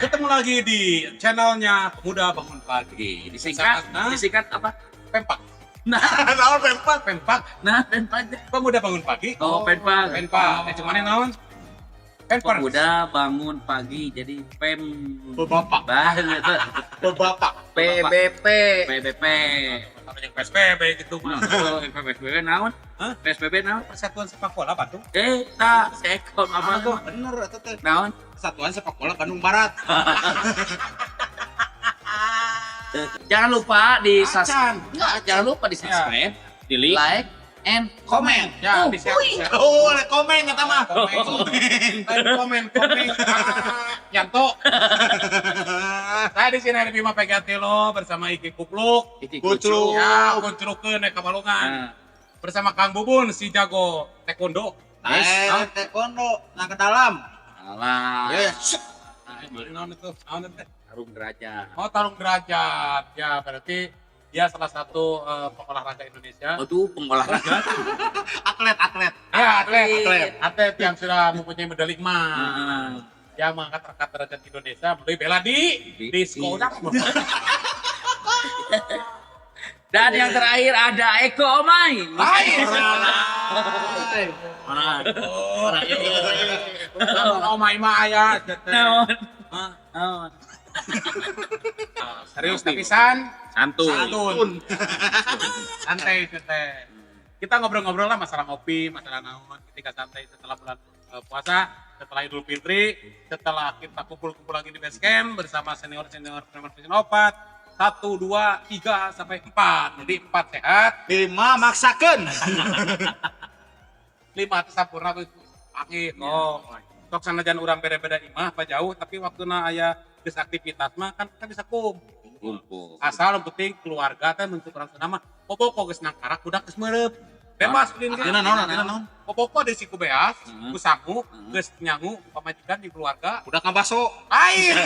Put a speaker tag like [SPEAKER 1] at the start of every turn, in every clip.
[SPEAKER 1] Ketemu lagi di channelnya Pemuda Bangun Pagi.
[SPEAKER 2] Disingkat apa?
[SPEAKER 1] Pempak.
[SPEAKER 2] Nah,
[SPEAKER 1] Naon Pempak? Pempak.
[SPEAKER 2] nah, penpad.
[SPEAKER 1] Pemuda Bangun Pagi.
[SPEAKER 2] Oh, penpad.
[SPEAKER 1] Pempak. Cuman naon? Pempak.
[SPEAKER 2] Pemuda bangun pagi, jadi
[SPEAKER 1] Bapak.
[SPEAKER 2] banget.
[SPEAKER 1] Bapak.
[SPEAKER 2] PBP. PBP.
[SPEAKER 1] Apa yang PSBB gitu mah.
[SPEAKER 2] Oh, PSBB naon?
[SPEAKER 1] Hah?
[SPEAKER 2] PSBB naon?
[SPEAKER 1] Persatuan Sepak Bola Bandung.
[SPEAKER 2] Tak, sekon apa tuh?
[SPEAKER 1] Bener eta teh.
[SPEAKER 2] Naon?
[SPEAKER 1] Persatuan Sepak Bola Bandung Barat.
[SPEAKER 2] Jangan lupa di
[SPEAKER 1] Acan.
[SPEAKER 2] subscribe. Jangan lupa di subscribe, di like, and comment.
[SPEAKER 1] Ya,
[SPEAKER 2] Oh,
[SPEAKER 1] bisa.
[SPEAKER 2] wih.
[SPEAKER 1] Oh, ada komen kata mah. Komen. Yanto. Saya di sini ada Bima Pegatilo bersama Iki Kupluk.
[SPEAKER 2] Iki
[SPEAKER 1] Kucluk.
[SPEAKER 2] kucluk.
[SPEAKER 1] Ya, kuncrukeun naik ke Balungan.
[SPEAKER 2] Nah,
[SPEAKER 1] Bersama Kang Bubun si jago taekwondo.
[SPEAKER 3] Taekwondo, nah ke dalam.
[SPEAKER 2] alah.
[SPEAKER 1] Naon itu? Naon itu?
[SPEAKER 2] Tarung derajat.
[SPEAKER 1] Oh, tarung derajat. Ya, berarti dia salah satu olahraga Indonesia.
[SPEAKER 2] Oh, tuh pengolahraga.
[SPEAKER 3] Atlet.
[SPEAKER 1] Ya, atlet yang sudah mempunyai medali emas.
[SPEAKER 2] Nah,
[SPEAKER 1] Yang mengangkat derajat Indonesia melalui bela di sekolah.
[SPEAKER 2] Dan yang terakhir ada Eko Omai.
[SPEAKER 1] Oh my aya.
[SPEAKER 2] Naon? Naon?
[SPEAKER 1] Serius tapi santun. Santai teh. Kita ngobrol-ngobrol lah masalah ngopi, masalah naon, ketika santai setelah bulan puasa, setelah Idul Fitri, setelah kita kumpul-kumpul lagi di base camp bersama senior-senior Preman Opat. 1, 2, 3 sampai 4. Jadi 4 sehat,
[SPEAKER 3] 5 maksakeun.
[SPEAKER 1] 5 teh sampurna tuh akhir. Oh, sok sanajan urang beda-beda imah apa jauh, tapi waktuna aya geus aktivitas mah kan kita bisa
[SPEAKER 2] Kumpul.
[SPEAKER 1] asal yang penting keluarga teh untuk orang Sunda mah popoko geus nang karak budak geus meureup. Bebas ulin ge.
[SPEAKER 3] Atina naon?
[SPEAKER 1] Popoko di siku beas,
[SPEAKER 2] Hmm.
[SPEAKER 1] ku sangu, geus nyangu pamajikan di keluarga.
[SPEAKER 3] Udah ngabaso.
[SPEAKER 1] Air.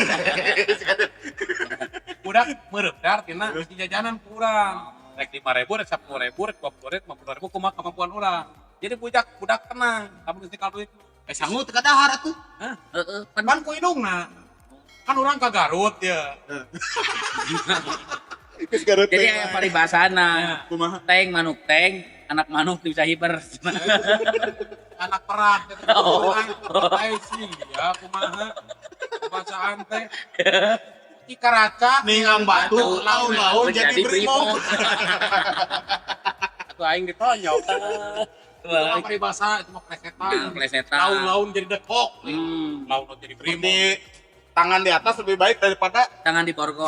[SPEAKER 1] Budak meureup dar tina di jajanan ku urang. Rek 5.000, rek 10.000, rek 20.000, 50.000 kumaha kemampuan urang. Jadi budak tenang, kamu mesti kalau duit.
[SPEAKER 3] Sangu teu kadahar atuh.
[SPEAKER 1] Kan ku hidungna. Kan urang ka Garut ya.
[SPEAKER 2] Jadi yang paribasana. Teng manuk teng, anak manuk bisa hiper.
[SPEAKER 1] Anak perang teh
[SPEAKER 2] Oh.
[SPEAKER 1] ai sih ya kumaha bacaan teh Ikaraca
[SPEAKER 3] Ningang batu, laun-laun jadi
[SPEAKER 2] Menjadi
[SPEAKER 3] brimo.
[SPEAKER 1] atuh aing ditonyok
[SPEAKER 2] Wah,
[SPEAKER 1] peribahasa itu mah plesetan
[SPEAKER 2] plesetan.
[SPEAKER 1] laun-laun jadi dekok laun jadi brimo
[SPEAKER 3] Di tangan di atas lebih baik daripada
[SPEAKER 2] tangan di borgol.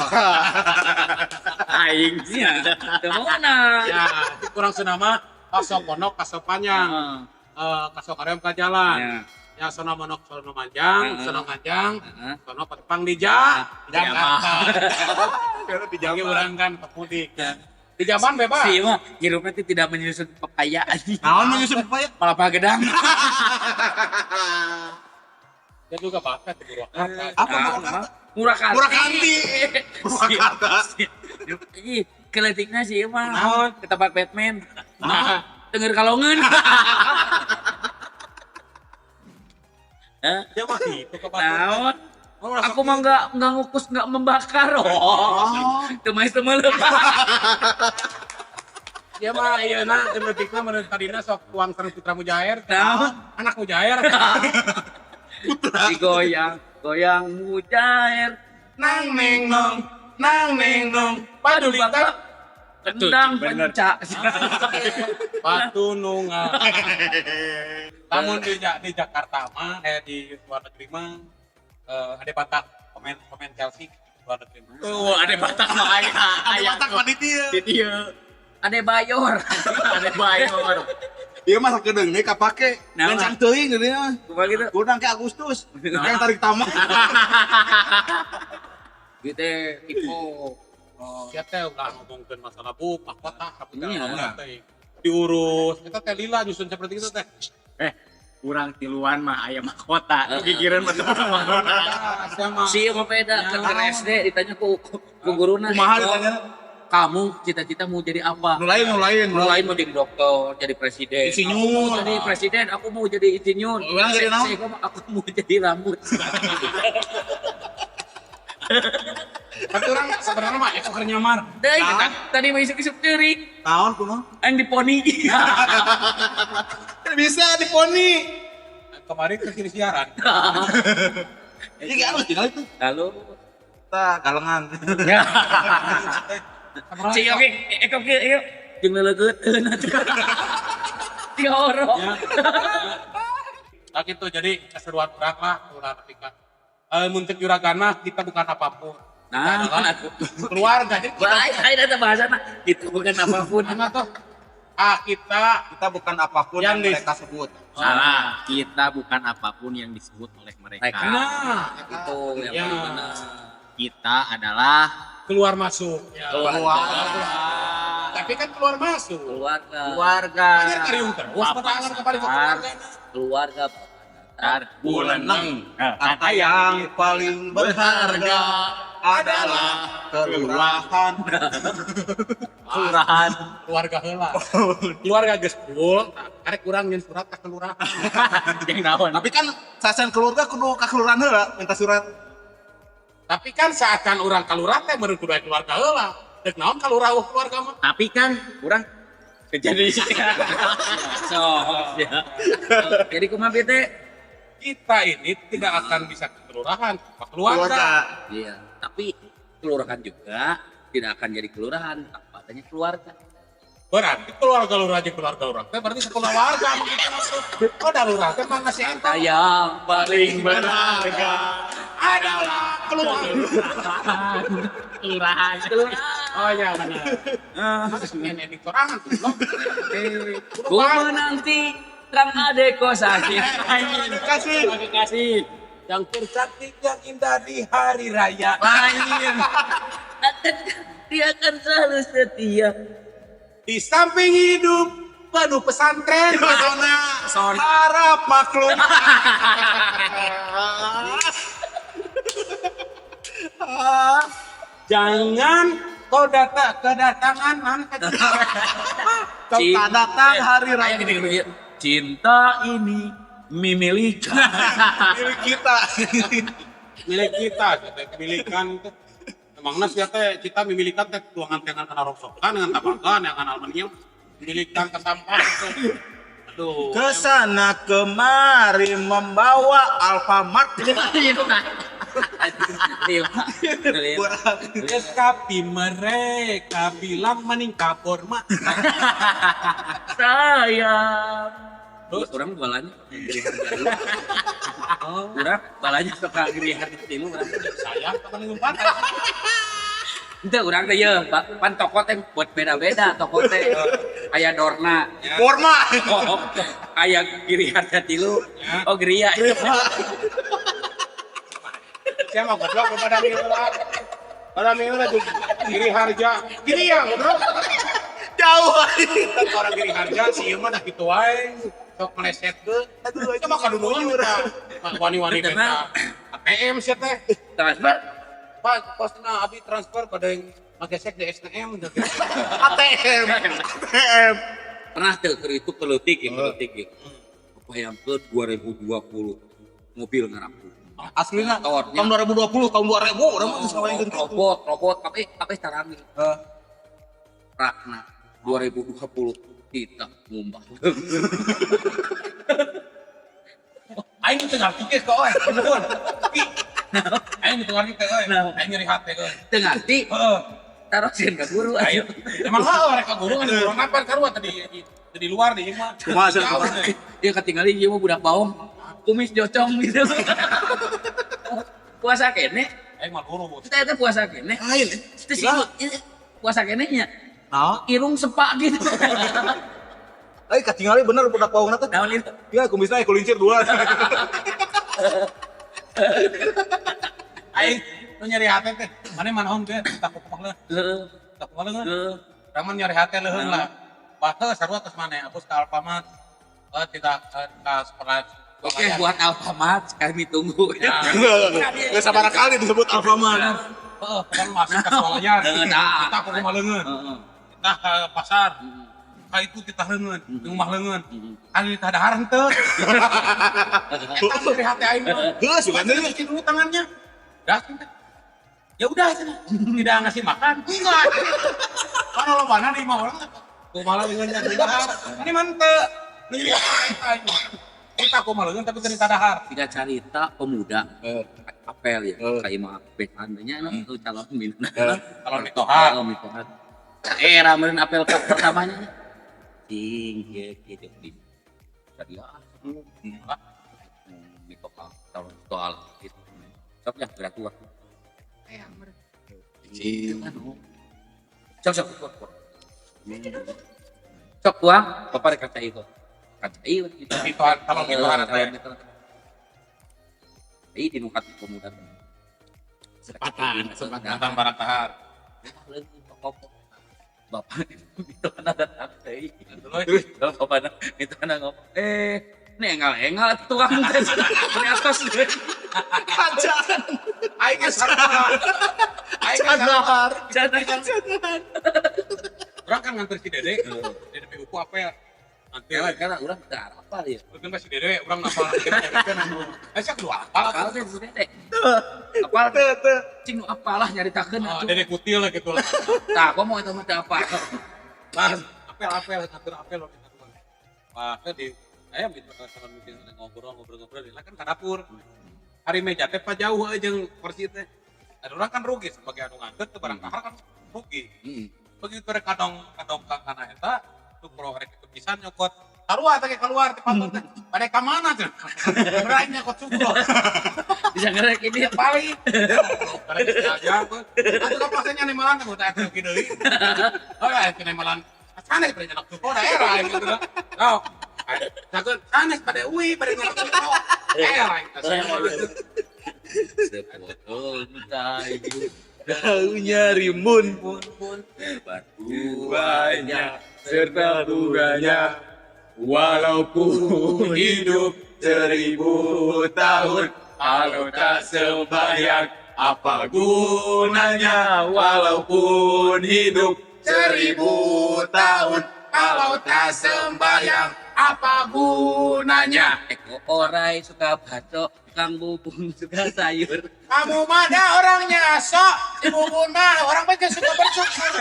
[SPEAKER 2] Aing sih ada. Kemana?
[SPEAKER 1] ya itu kurang senama kasok ponok kasok panjang kasok kareem ka jalan ya sono monok sono manjang sono manjang sono petepang di Jakarta
[SPEAKER 3] di
[SPEAKER 1] jangan urang kan pemudik di zaman bebas
[SPEAKER 2] Si mah hirupnya itu tidak menyusun pepaya.
[SPEAKER 3] naon menyusun pepaya.
[SPEAKER 2] Malah pagedang.
[SPEAKER 1] dia juga bakat di Purwakarta
[SPEAKER 3] Apa
[SPEAKER 2] Murakarta?
[SPEAKER 3] Murakanti. Purwakarta.
[SPEAKER 2] Ih, keletiknya sih mah.
[SPEAKER 1] Naon?
[SPEAKER 2] Ke tempat Batman.
[SPEAKER 1] Nah.
[SPEAKER 2] Denger kalongan.
[SPEAKER 1] dia mah gitu ke
[SPEAKER 2] Naon? Aku mah nggak ngukus, nggak membakar. Oh. Temais temelep.
[SPEAKER 1] dia mah iya na letikna menurut tadina sok tuang sareng Putra Mujair
[SPEAKER 2] Naon?
[SPEAKER 1] anak Mujair
[SPEAKER 2] Goyang mujair.
[SPEAKER 1] nang neng nong paduli tak
[SPEAKER 2] Tendang pencak.
[SPEAKER 1] batu nungal namun di Jakarta mah di luar negeri mah ada batak pemain Chelsea di luar negeri mah
[SPEAKER 2] Ada batak mah aya.
[SPEAKER 3] Batak panitia.
[SPEAKER 2] Di dieu. Ada bayor. Ada bayor.
[SPEAKER 3] Ieu mah sakedeung nih kapake.
[SPEAKER 2] Naon?
[SPEAKER 3] Gancang teuing geuning mah.
[SPEAKER 2] Kumaha gitu?
[SPEAKER 3] Kurang ke Agustus. Yang tarik tamak.
[SPEAKER 2] Gitu Iko.
[SPEAKER 1] Sia teh ulah ngomongkeun masalah buk mahkota kapital
[SPEAKER 2] Iya.
[SPEAKER 1] lawan teh diurus kita teh lila nyusun seperti itu teh
[SPEAKER 2] Kurang tiluan mah aya mahkota. Pikiran mah
[SPEAKER 1] sama
[SPEAKER 2] Si mah beda
[SPEAKER 1] Ya.
[SPEAKER 2] ke SD ditanya ku guruna.
[SPEAKER 3] Kumaha
[SPEAKER 2] "Eko,
[SPEAKER 3] ditanya?
[SPEAKER 2] Kamu cita-cita mau jadi apa?"
[SPEAKER 3] Nu lain.
[SPEAKER 2] Lu lain mau jadi dokter, jadi presiden.
[SPEAKER 3] Insinyur.
[SPEAKER 2] Aku mau jadi presiden, aku mau jadi insinyur.
[SPEAKER 3] Orang jadi naon?
[SPEAKER 2] Aku mau jadi rambut.
[SPEAKER 1] Tapi orang sebenarnya mah ekoker nyamar.
[SPEAKER 2] Dai, tadi mah isuk-isuk teuing.
[SPEAKER 3] Naon kuno?
[SPEAKER 2] Aing diponi.
[SPEAKER 3] Bisa diponi.
[SPEAKER 1] Kemarin ke sini siaran.
[SPEAKER 3] Ini harus tinggal itu.
[SPEAKER 2] Lalu
[SPEAKER 3] Tah galengan.
[SPEAKER 2] Cik oke, oke, yuk. Jeung leuleuteun atuh. Tiga oro.
[SPEAKER 1] Nah gitu, jadi keseruan orang lah, ulah ketika muntut juragan mah kita bukan apapun.
[SPEAKER 2] Nah, atuh.
[SPEAKER 1] Keluarga, jadi kita,
[SPEAKER 2] Baik, ada bahasana. Itu bukan apapun.
[SPEAKER 1] mana tuh? Kita
[SPEAKER 3] Kita bukan apapun
[SPEAKER 1] Yang
[SPEAKER 3] yang mereka sebut.
[SPEAKER 4] Salah, kita bukan apapun yang disebut oleh mereka.
[SPEAKER 1] nah,
[SPEAKER 2] Itu yang
[SPEAKER 1] Ya.
[SPEAKER 2] paling benar.
[SPEAKER 4] Kita adalah
[SPEAKER 1] keluar masuk. Ya. Tapi kan keluar masuk.
[SPEAKER 2] Keluarga.
[SPEAKER 1] Hanya kariung terus, bertangan kembali ke keluarga ini.
[SPEAKER 2] Keluarga.
[SPEAKER 3] Buleneng. Kata yang paling berharga adalah kelurahan.
[SPEAKER 2] Kelurahan.
[SPEAKER 1] Keluarga heula. Keluarga geus full, karek urang nyeun surat ka kelurahan.
[SPEAKER 2] Yang naon?
[SPEAKER 3] Tapi kan sasan keluarga kudu ka kelurahan heula minta surat.
[SPEAKER 1] Tapi kan seakan urang kalurah teh meureun kudu aya keluarga heula. Deuk naon kalurah keluarga mah?
[SPEAKER 4] tapi kan orang
[SPEAKER 2] Jadi so, ya. Jadi kumaha teh?
[SPEAKER 1] Kita ini tidak akan bisa ke kelurahan, ke keluarga.
[SPEAKER 2] Iya, tapi kelurahan juga tidak akan jadi kelurahan tanpa adanya keluarga.
[SPEAKER 1] Berarti keluarga lurah jeung keluarga urang teh berarti sekeluarga begitu maksud. Oh, da lurah teh mah si eta.
[SPEAKER 2] Yang paling
[SPEAKER 1] Berharga adalah keluarga.
[SPEAKER 2] kelurahan.
[SPEAKER 1] Oh iya benar. Terus ini sorangan tuh.
[SPEAKER 2] Ku menanti Kang Ade Kosasi.
[SPEAKER 1] Kasih. Yang tercantik yang indah di hari raya.
[SPEAKER 2] Dia akan selalu setia.
[SPEAKER 1] Di samping hidup penuh pesantren. Harap maklum. Jangan kau kedatangan kau tak datang hari raya.
[SPEAKER 2] Kayak gini. Cinta ini milik
[SPEAKER 3] Milik kita.
[SPEAKER 1] Milik kita, kemilikan itu. Emangnya sih teh kita memilikan teh tuangan dengan kana roksokan dengan tabakan dengan aluminium memilikan ke sampah itu. Aduh.
[SPEAKER 3] Kesana kemari membawa Alfamart.
[SPEAKER 1] Tetapi mereka bilang meningkat forma.
[SPEAKER 2] sayang.
[SPEAKER 1] Terus
[SPEAKER 2] Orang balanya geri harga. Oh, orang balanya suka geri harga dulu orang.
[SPEAKER 1] saya teman ngumpat.
[SPEAKER 2] Itu orang teh ya, pan toko teh buat beda-beda toko teh. Aya Dorna.
[SPEAKER 3] Forma.
[SPEAKER 2] Oh, aya giri harga dulu. Oh, geria.
[SPEAKER 1] Saya mau goblok kepada Mila. Pada Mila tuh giri harga. Giri ya, goblok.
[SPEAKER 3] Jauh.
[SPEAKER 1] Orang giri harga sih mah dah kitu wae. Sok meleset ke. Aduh, itu mah kadudunya minta. Wani-wani minta. ATM sih teh.
[SPEAKER 2] Transfer.
[SPEAKER 1] Pak, posna abi transfer pada yang pakai sek di STM.
[SPEAKER 3] ATM.
[SPEAKER 2] Pernah tuh itu peletik ya. Apa yang ke 2020 mobil ngarapu.
[SPEAKER 3] Aslinya
[SPEAKER 2] Towernya.
[SPEAKER 3] tahun 2020, tahun 2000 orang mah bisa main gitu.
[SPEAKER 2] Robot, tapi sekarang nih. Rakna 2020 kita ngumbah.
[SPEAKER 1] Aing teu ngarti ke euy, beneran. Aing teu ngarti ke euy. Aing nyeri hate euy.
[SPEAKER 2] Teu ngarti,
[SPEAKER 1] Heeh.
[SPEAKER 2] tarosin ka guru
[SPEAKER 1] Ayo.
[SPEAKER 2] ayo.
[SPEAKER 1] Emang mereka guru kan guru apa karua tadi di luar nih mah.
[SPEAKER 3] Kumaha sih?
[SPEAKER 2] Dia ketinggalan ieu mah budak baong. Kumis jocong gitu. Puasa kene,
[SPEAKER 1] Aing mah guru.
[SPEAKER 2] kita itu puasa kene.
[SPEAKER 3] Lain.
[SPEAKER 2] Itu sih puasa kene nya.
[SPEAKER 3] Nah,
[SPEAKER 2] Irung sepak gitu.
[SPEAKER 3] katingali bener budak bawang teh.
[SPEAKER 2] Naon itu?
[SPEAKER 3] Ya, kumisna kulincir dua.
[SPEAKER 1] Aing nu nyeri hate teh. Mane manaon teh takut kemana?
[SPEAKER 2] Heeh.
[SPEAKER 1] Takut kemana?
[SPEAKER 2] Heeh.
[SPEAKER 1] Raman nyeri hate leuheung lah. Baheus sarua tos mane apus ka Alfamart. Tidak ka sekolah.
[SPEAKER 2] Oke, buat Alfamart kami tunggu.
[SPEAKER 1] Ya.
[SPEAKER 3] Nggak sabar kali disebut Alfamart.
[SPEAKER 1] Heeh, kan masuk ke sekolahnya.
[SPEAKER 2] Nah.
[SPEAKER 1] Kita ke rumah leungeun.
[SPEAKER 2] Heeh.
[SPEAKER 1] Kita ke pasar. Ka itu kita leungeun, di rumah leungeun. Kali kita dahar henteu. Eta nyeri hate aing mah.
[SPEAKER 3] Geus juga
[SPEAKER 1] Cuci dulu tangannya. Dah teh. Ya udah cenah. Tidak ngasih makan. Enggak. Kan lo mana di mau orang. Tuh malah dengan dahar. Ini mantep. Kita kok malah tapi cerita dahar.
[SPEAKER 2] Tiga cerita pemuda apel ya kayak mah betandanya itu calon minat
[SPEAKER 1] Kalau mitohar.
[SPEAKER 2] kalau mitohan ramen apel pertamanya cing gitu di tadi mitohar calon soal itu sok yang gerak tua sok sok tua apa rek kaca itu
[SPEAKER 1] Mitohar, kalau mitohar saya.
[SPEAKER 2] Ini di nukat pemuda.
[SPEAKER 1] Kesempatan barang tahar.
[SPEAKER 2] Bapak itu kan ada taktai. Kalau bapak itu kan ngomong, ini engal tukang ini atas deh.
[SPEAKER 3] Kacan.
[SPEAKER 1] Aing geus sarua. Aing geus sarua.
[SPEAKER 2] Jangan.
[SPEAKER 1] Orang kan nganter si Dede. Dede uku apa ya? Nanti
[SPEAKER 2] Karena orang tak apa ya.
[SPEAKER 1] Mungkin masih Dede, orang ngapal saya kedua apal.
[SPEAKER 2] Kalau saya sudah apa? Cing apalah nyaritakeun
[SPEAKER 1] Oh,
[SPEAKER 2] atuh.
[SPEAKER 1] Dede kutil lah gitu lah.
[SPEAKER 2] Tah, kok mau itu mah teu apa?
[SPEAKER 1] Mas, apel ngatur apel lo kita tuh. Wah, di saya bikin ngobrol dia kan ke dapur. Hari meja teh pa jauh jeung porsi teh. Ada orang kan rugi sebagai anu ngantet teu barang kahar kan rugi. Begitu rek kadong ka kana eta tuh pro rek itu pisan nyokot. Sarua teh keluar ti pantot teh. Pada ka mana teh? Berai nyokot suku.
[SPEAKER 2] Bisa ngerek ini paling.
[SPEAKER 1] Pada aja tuh. Atuh ka pasenya nemalan teh udah atuh kieu deui. Oh, ya nemalan. Sanes pada nyenak suku daerah gitu dah. Oh. Sakeun sanes pada uwi pada nyenak suku. Daerah itu.
[SPEAKER 2] Sepotong kayu
[SPEAKER 3] Daunnya rimbun.
[SPEAKER 2] buahnya
[SPEAKER 3] Serta bunganya. Walaupun hidup 1000 tahun. Kalau tak sembahyang, apa gunanya? Walaupun hidup 1000 tahun. Kalau tak sembahyang, apa gunanya?
[SPEAKER 2] Eko orai suka baco, Kang Bubun suka sayur.
[SPEAKER 1] Kamu mah ada orangnya sok, si Bubun mah orang baik suka bersyukur.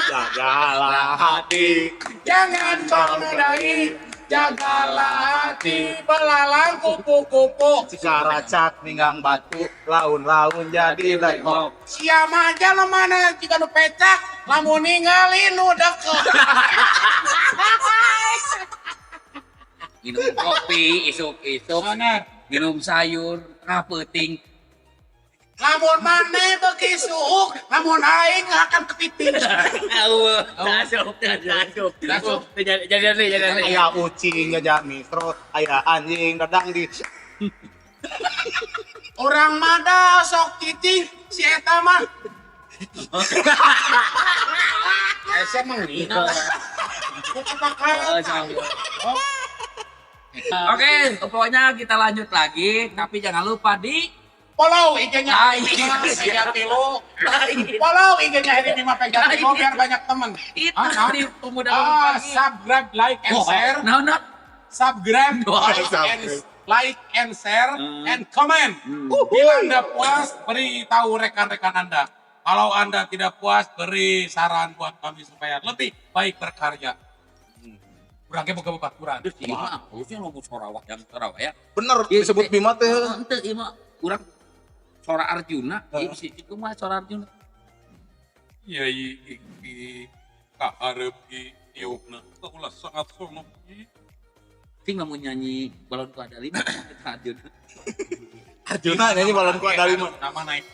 [SPEAKER 3] Jagalah hati.
[SPEAKER 1] Jangan menodai, jagalah hati, belalang kupu-kupu.
[SPEAKER 3] Cikaracak ninggang batu. Laun-laun jadi lengkok.
[SPEAKER 1] Siapa aja lo mana jika lu pecak, lamun ninggalin nu deket.
[SPEAKER 2] Minum kopi, isuk-isuk,
[SPEAKER 1] Bener.
[SPEAKER 2] minum sayur, kapeting.
[SPEAKER 1] Lamun mana bagi suuk, lamun aing akan kepiting.
[SPEAKER 2] Masuk. Jadi.
[SPEAKER 3] Aya ucing ngejak mikro. Aya anjing dadang di.
[SPEAKER 1] Orang mada sok cicing, si eta mah. Saya menghina.
[SPEAKER 2] Oke, pokoknya kita lanjut lagi, tapi jangan lupa di
[SPEAKER 1] Follow IG-nya Pegang Tilu. Follow IG-nya Heri Bima Pegang Tilu biar banyak temen.
[SPEAKER 2] itu
[SPEAKER 1] Ah,
[SPEAKER 2] di pemuda pagi.
[SPEAKER 1] subscribe, like, and share.
[SPEAKER 2] Nah.
[SPEAKER 1] Subscribe, like, and share, and comment. Bila Anda puas, beri tahu rekan-rekan Anda. Kalau Anda tidak puas, beri saran buat kami supaya lebih baik berkarya. Kurangnya buka-buka kurang.
[SPEAKER 2] Terus iya mah, harusnya ngomong Sorawah ya.
[SPEAKER 3] Bener disebut Bima teh.
[SPEAKER 2] Ente iya mah, kurang Sora Arjuna, iya sih itu mah Sora Arjuna.
[SPEAKER 1] Iya, kaharep iukna. Ulah sangat sono.
[SPEAKER 2] Ting mau nyanyi balonku ada 5 kita Arjuna.
[SPEAKER 3] Arjuna nyanyi balon ku ada 5.
[SPEAKER 1] Nama naik.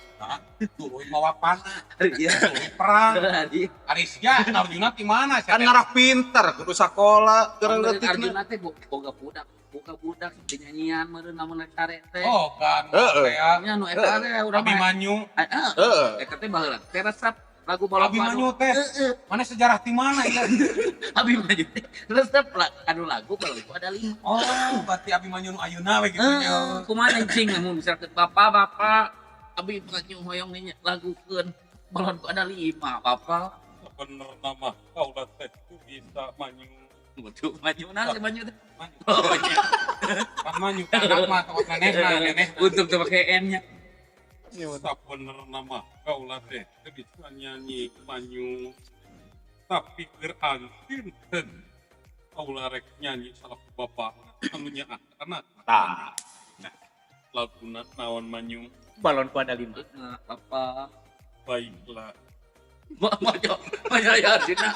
[SPEAKER 1] Turun mawa panah.
[SPEAKER 2] Iya.
[SPEAKER 1] Perang.
[SPEAKER 2] Tadi
[SPEAKER 1] Arisya, Arjuna di mana?
[SPEAKER 3] Kan ngarah pintar kudu sakola keur
[SPEAKER 2] Arjuna
[SPEAKER 3] leutikna.
[SPEAKER 2] teh boga budak di nyanyian meureun lamun rek karete.
[SPEAKER 1] Oh, kan.
[SPEAKER 3] Heeh.
[SPEAKER 1] Kayak
[SPEAKER 2] Nya nu eta teh urang mah.
[SPEAKER 1] Abimanyu.
[SPEAKER 3] Heeh.
[SPEAKER 2] Eta teh baheula. Teh resep lagu balon
[SPEAKER 1] Abimanyu teh. Mana sejarah di mana ya?
[SPEAKER 2] Abimanyu teh resep anu lagu balon ada 5.
[SPEAKER 1] Oh, berarti Abimanyu nu ayeuna we gitu nya.
[SPEAKER 2] Kumaha cing mun misalkan bapak abi bukannya hoyong nih lagukeun balon ada 5 bapak.
[SPEAKER 1] Bener nama kaulah teh bisa manyu.
[SPEAKER 2] Betul maju teh.
[SPEAKER 1] Oh, iya. Kan manyu kan mah tokot neneh.
[SPEAKER 2] Untuk tuh pakai N-nya.
[SPEAKER 1] Sabener nama kaula teh teu bisa nyanyi manyu tapi keur antinten kaula rek nyanyi salaku bapak anu nyaah anak.
[SPEAKER 3] Tah.
[SPEAKER 1] Laguna naon manyu
[SPEAKER 4] balon ku ada 5.
[SPEAKER 2] Apa?
[SPEAKER 1] baiklah.
[SPEAKER 2] Maya ya Arjuna.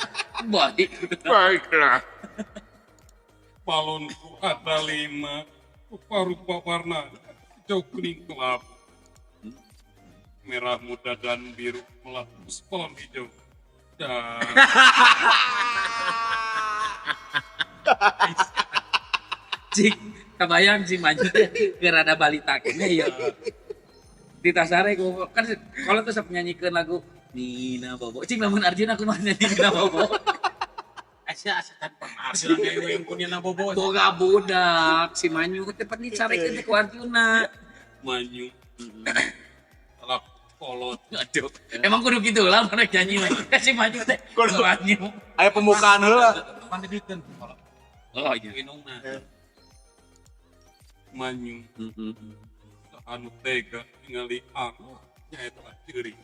[SPEAKER 2] Baik.
[SPEAKER 3] Baiklah.
[SPEAKER 1] Balonku ada 5 rupa-rupa warna hijau kuning kelabu merah muda dan biru melapis balon hijau dan
[SPEAKER 2] Cing, kebayang sih maju teh keur ada balita kene ya. Di tasare ku kan kalau tuh sok nyanyiikeun lagu Nina Bobo. Cing lamun Arjuna kumaha nyanyi Nina Bobo.
[SPEAKER 1] Asia tanpa hasil yang punya bobo
[SPEAKER 2] Boga budak si Manyu teh pernah dicarekeun ku Arjuna.
[SPEAKER 1] manyu salah kolot.
[SPEAKER 2] Aduh, emang kudu gitu lah mereka nyanyi mah. Si Manyu teh
[SPEAKER 3] Kudu.
[SPEAKER 2] Manyu.
[SPEAKER 3] Aya pembukaan heula.
[SPEAKER 1] Pandidikeun kalau
[SPEAKER 2] Oh iya.
[SPEAKER 1] minumna manyu anu tega ningali aku nyaeta ceuring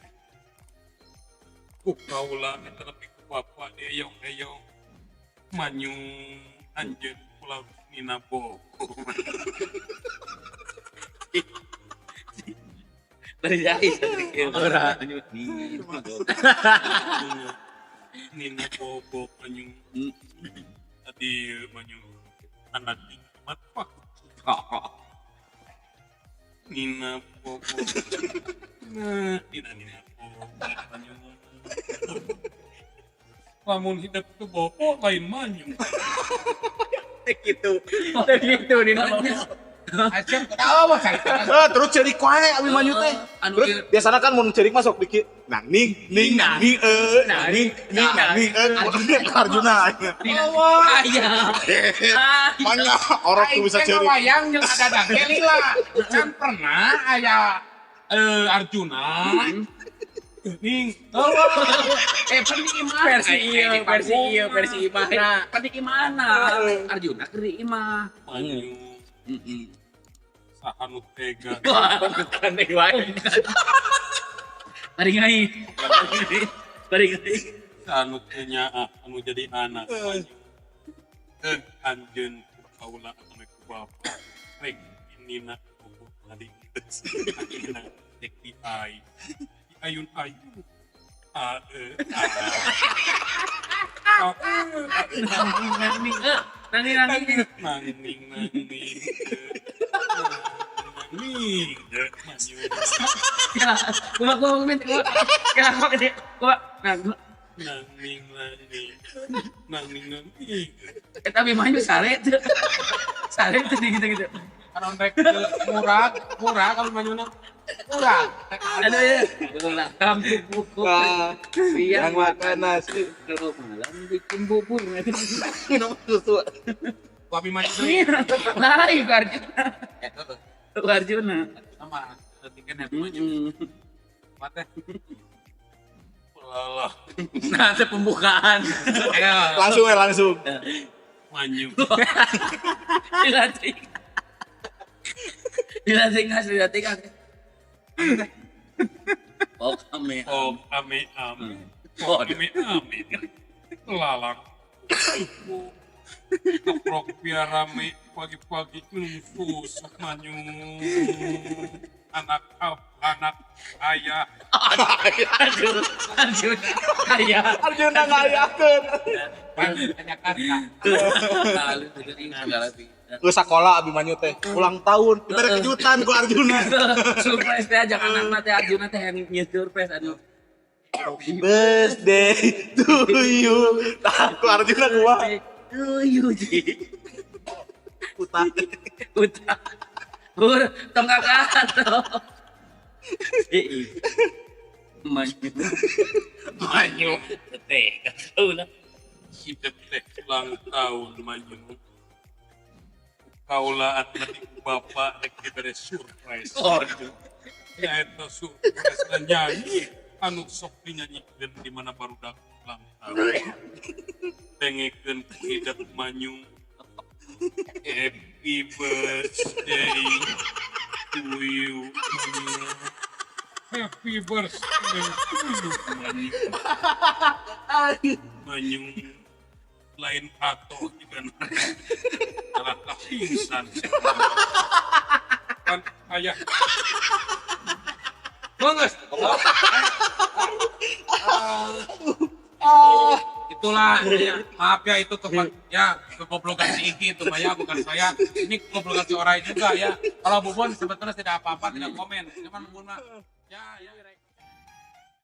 [SPEAKER 1] ku kaula eta nepi ku bapa deyong-deyong manyu anjeun pulau Nina Bobo.
[SPEAKER 2] Berjahit
[SPEAKER 4] Ora.
[SPEAKER 1] Nina Bobo manyu tadi manyu anak nikmat pak Nina Bobo. Nah, Nina Bobo manyu. Lamun hidup ke Bobo lain manyu.
[SPEAKER 4] Gitu Nina Bobo.
[SPEAKER 1] Acem kenapa cari
[SPEAKER 3] Terus cerik wae abi Manyu teh.
[SPEAKER 2] Anu
[SPEAKER 3] Terus
[SPEAKER 2] ieu-
[SPEAKER 3] biasana kan mun cerik masuk dikit. Nang ning nang ning Arjuna.
[SPEAKER 2] Ayah.
[SPEAKER 3] Mana orang tuh bisa cerik.
[SPEAKER 1] wayang yang ada dangke lila. Can pernah aya Arjuna. Ning,
[SPEAKER 2] Pergi gimana?
[SPEAKER 4] Versi imahna.
[SPEAKER 2] Pergi gimana? Arjuna keri imah.
[SPEAKER 1] manyu sahanu tega.
[SPEAKER 4] Bukan deh wae.
[SPEAKER 2] Bari ngai.
[SPEAKER 1] Anu teh nyaah anu jadi anak manyu. Anjeun kaula anu ku bapa. Rek Nina Bobo tadi Nina tek di ai. Di ayun-ayun.
[SPEAKER 2] Nanti.
[SPEAKER 1] Nanging manyu.
[SPEAKER 2] Ya, gua minta gua. Nah,
[SPEAKER 1] Nanging.
[SPEAKER 2] tapi main sare tuh. Sare tuh gitu.
[SPEAKER 1] Kan rek murah kalau manyuna. Murah.
[SPEAKER 2] Aduh ya. Ulah kampung buku.
[SPEAKER 3] Yang makan nasi.
[SPEAKER 2] Kalau malam bikin bubur.
[SPEAKER 3] Minum susu.
[SPEAKER 1] Kopi manyuna.
[SPEAKER 2] Lain ke Arjuna. Ke Arjuna.
[SPEAKER 1] Sama tiketnya manyuna. Mate. Walah.
[SPEAKER 4] Nah, itu pembukaan.
[SPEAKER 1] Ayo
[SPEAKER 3] Langsung.
[SPEAKER 1] manyu.
[SPEAKER 2] Dilatih ngasih dilatih kan. Oh kami.
[SPEAKER 1] Oh ame. Lalang. Keprok biar rame pagi-pagi minum susu manyu. Anak ayah.
[SPEAKER 2] Arjuna
[SPEAKER 3] ngayakeun. Geus sakola abi Manyu teh. Ulang tahun, kita ada kejutan ku Arjuna.
[SPEAKER 2] Surprise teh ajak anak teh Arjuna teh yang surprise anu.
[SPEAKER 3] Happy birthday to you. Tah ku Arjuna kumaha?
[SPEAKER 2] Ji.
[SPEAKER 3] Utah.
[SPEAKER 2] Ur, tong kakak tuh. Manyu. Teh, ulah.
[SPEAKER 1] Hidup teh ulang tahun manyu. Kaula anak bapak rek dibere surprise. Ya itu surprise dan nyanyi anu sok dinyanyikan di mana barudak ulang tahun. Tengikeun ku hidup manyu. Happy birthday to you manyu. Happy birthday. Manyung lain atau dengan salah pingsan. Kan ayah. Banges. Itulah ya, maaf ya itu kegoblokan si Iki itu ya bukan saya. Ini kegoblokan si Orai juga ya. Kalau Bubun sebetulnya tidak apa-apa, tidak komen. Cuman Bubun mah ya